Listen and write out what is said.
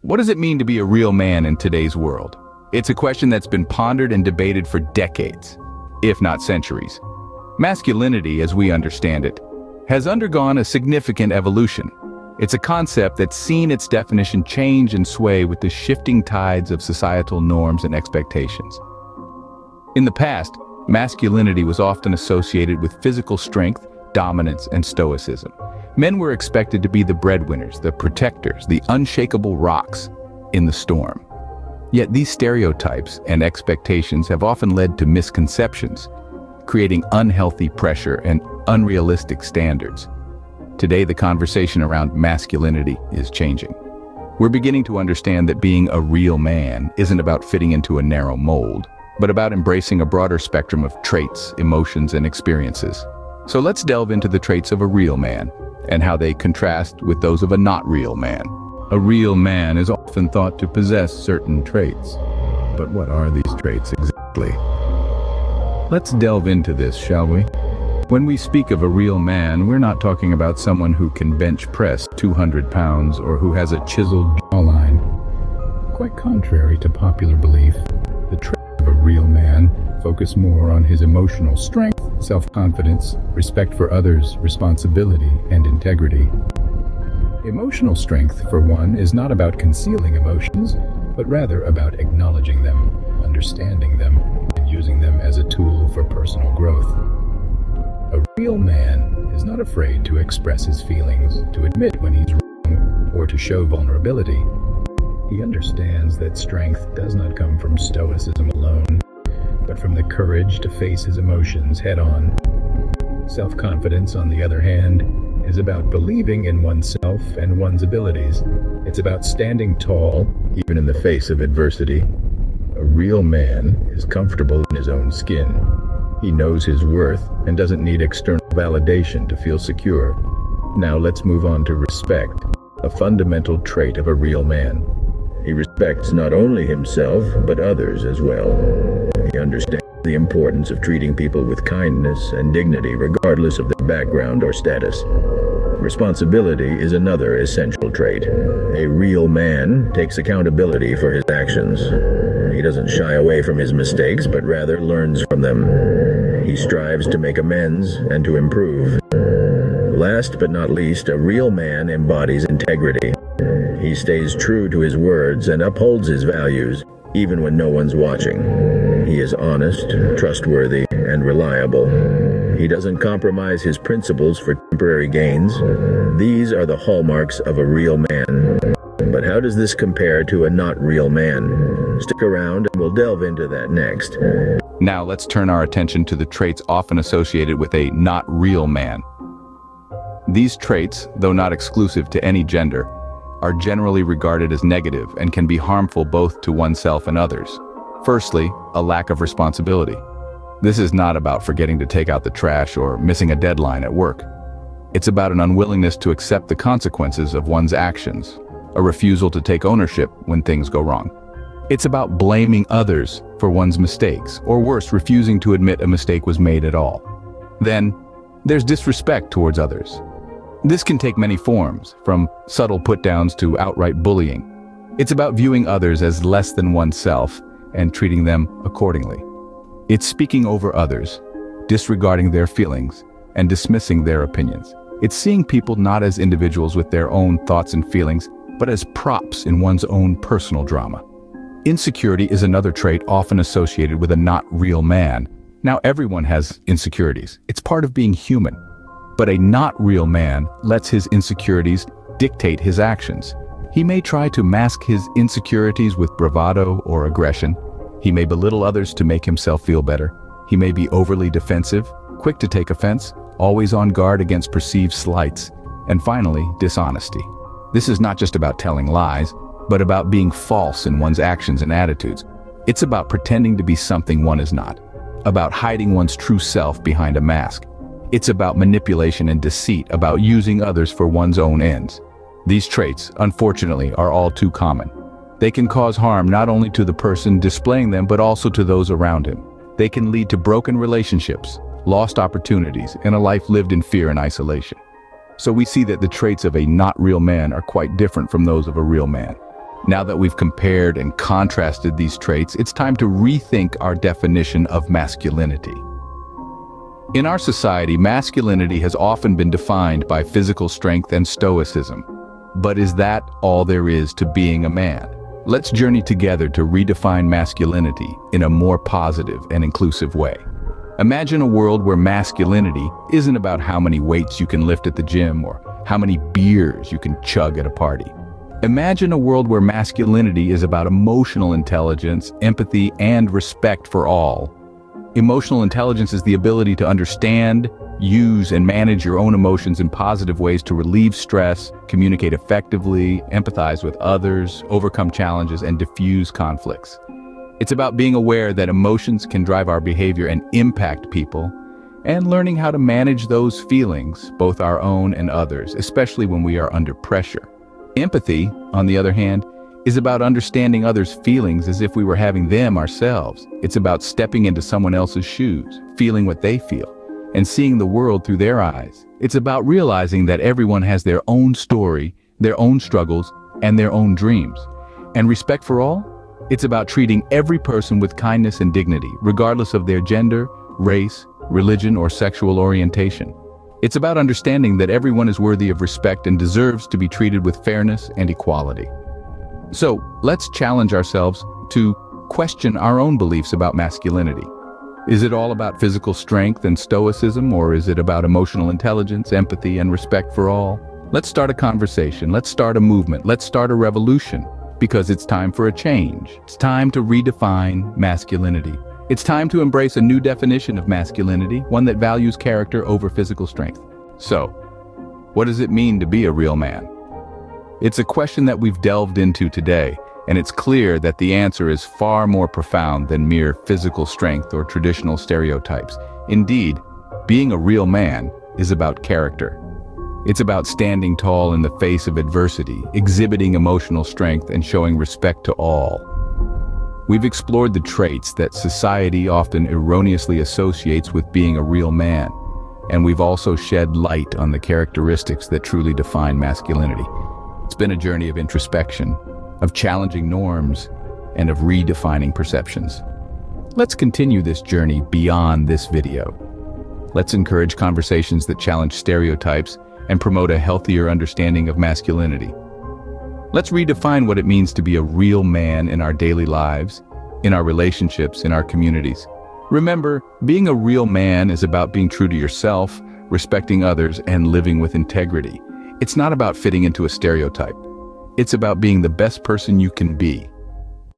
What does it mean to be a real man in today's world? It's a question that's been pondered and debated for decades, if not centuries. Masculinity, as we understand it, has undergone a significant evolution. It's a concept that's seen its definition change and sway with the shifting tides of societal norms and expectations. In the past, masculinity was often associated with physical strength, dominance, and stoicism. Men were expected to be the breadwinners, the protectors, the unshakable rocks in the storm. Yet these stereotypes and expectations have often led to misconceptions, creating unhealthy pressure and unrealistic standards. Today, the conversation around masculinity is changing. We're beginning to understand that being a real man isn't about fitting into a narrow mold, but about embracing a broader spectrum of traits, emotions, and experiences. So let's delve into the traits of a real man and how they contrast with those of a not real man. A real man is often thought to possess certain traits. But what are these traits exactly? Let's delve into this, shall we? When we speak of a real man, we're not talking about someone who can bench press 200 pounds or who has a chiseled jawline. Quite contrary to popular belief, the traits of a real man focus more on his emotional strength, self-confidence, respect for others, responsibility, and integrity. Emotional strength, for one, is not about concealing emotions, but rather about acknowledging them, understanding them, and using them as a tool for personal growth. A real man is not afraid to express his feelings, to admit when he's wrong, or to show vulnerability. He understands that strength does not come from stoicism alone, but from the courage to face his emotions head-on. Self-confidence, on the other hand, is about believing in oneself and one's abilities. It's about standing tall, even in the face of adversity. A real man is comfortable in his own skin. He knows his worth and doesn't need external validation to feel secure. Now let's move on to respect, a fundamental trait of a real man. He respects not only himself, but others as well. He understands the importance of treating people with kindness and dignity regardless of their background or status. Responsibility is another essential trait. A real man takes accountability for his actions. He doesn't shy away from his mistakes, but rather learns from them. He strives to make amends and to improve. Last but not least, a real man embodies integrity. He stays true to his words and upholds his values, even when no one's watching. He is honest, trustworthy, and reliable. He doesn't compromise his principles for temporary gains. These are the hallmarks of a real man. But how does this compare to a not real man? Stick around and we'll delve into that next. Now let's turn our attention to the traits often associated with a not real man. These traits, though not exclusive to any gender, are generally regarded as negative and can be harmful both to oneself and others. Firstly, a lack of responsibility. This is not about forgetting to take out the trash or missing a deadline at work. It's about an unwillingness to accept the consequences of one's actions, a refusal to take ownership when things go wrong. It's about blaming others for one's mistakes, or worse, refusing to admit a mistake was made at all. Then, there's disrespect towards others. This can take many forms, from subtle put-downs to outright bullying. It's about viewing others as less than oneself and treating them accordingly. It's speaking over others, disregarding their feelings, and dismissing their opinions. It's seeing people not as individuals with their own thoughts and feelings, but as props in one's own personal drama. Insecurity is another trait often associated with a not real man. Now, everyone has insecurities. It's part of being human. But a not real man lets his insecurities dictate his actions. He may try to mask his insecurities with bravado or aggression. He may belittle others to make himself feel better. He may be overly defensive, quick to take offense, always on guard against perceived slights, and finally, dishonesty. This is not just about telling lies, but about being false in one's actions and attitudes. It's about pretending to be something one is not, about hiding one's true self behind a mask. It's about manipulation and deceit, about using others for one's own ends. These traits, unfortunately, are all too common. They can cause harm not only to the person displaying them, but also to those around him. They can lead to broken relationships, lost opportunities, and a life lived in fear and isolation. So we see that the traits of a not real man are quite different from those of a real man. Now that we've compared and contrasted these traits, it's time to rethink our definition of masculinity. In our society, masculinity has often been defined by physical strength and stoicism. But is that all there is to being a man? Let's journey together to redefine masculinity in a more positive and inclusive way. Imagine a world where masculinity isn't about how many weights you can lift at the gym or how many beers you can chug at a party. Imagine a world where masculinity is about emotional intelligence, empathy, and respect for all. Emotional intelligence is the ability to understand, use, and manage your own emotions in positive ways to relieve stress, communicate effectively, empathize with others, overcome challenges, and diffuse conflicts. It's about being aware that emotions can drive our behavior and impact people, and learning how to manage those feelings, both our own and others, especially when we are under pressure. Empathy, on the other hand, is about understanding others' feelings as if we were having them ourselves. It's about stepping into someone else's shoes, feeling what they feel, and seeing the world through their eyes. It's about realizing that everyone has their own story, their own struggles, and their own dreams. And respect for all? It's about treating every person with kindness and dignity, regardless of their gender, race, religion, or sexual orientation. It's about understanding that everyone is worthy of respect and deserves to be treated with fairness and equality. So, let's challenge ourselves to question our own beliefs about masculinity. Is it all about physical strength and stoicism, or is it about emotional intelligence, empathy, and respect for all? Let's start a conversation, let's start a movement, let's start a revolution, because it's time for a change. It's time to redefine masculinity. It's time to embrace a new definition of masculinity, one that values character over physical strength. So, what does it mean to be a real man? It's a question that we've delved into today, and it's clear that the answer is far more profound than mere physical strength or traditional stereotypes. Indeed, being a real man is about character. It's about standing tall in the face of adversity, exhibiting emotional strength, and showing respect to all. We've explored the traits that society often erroneously associates with being a real man, and we've also shed light on the characteristics that truly define masculinity. It's been a journey of introspection, of challenging norms, and of redefining perceptions. Let's continue this journey beyond this video. Let's encourage conversations that challenge stereotypes and promote a healthier understanding of masculinity. Let's redefine what it means to be a real man in our daily lives, in our relationships, in our communities. Remember, being a real man is about being true to yourself, respecting others, and living with integrity. It's not about fitting into a stereotype. It's about being the best person you can be.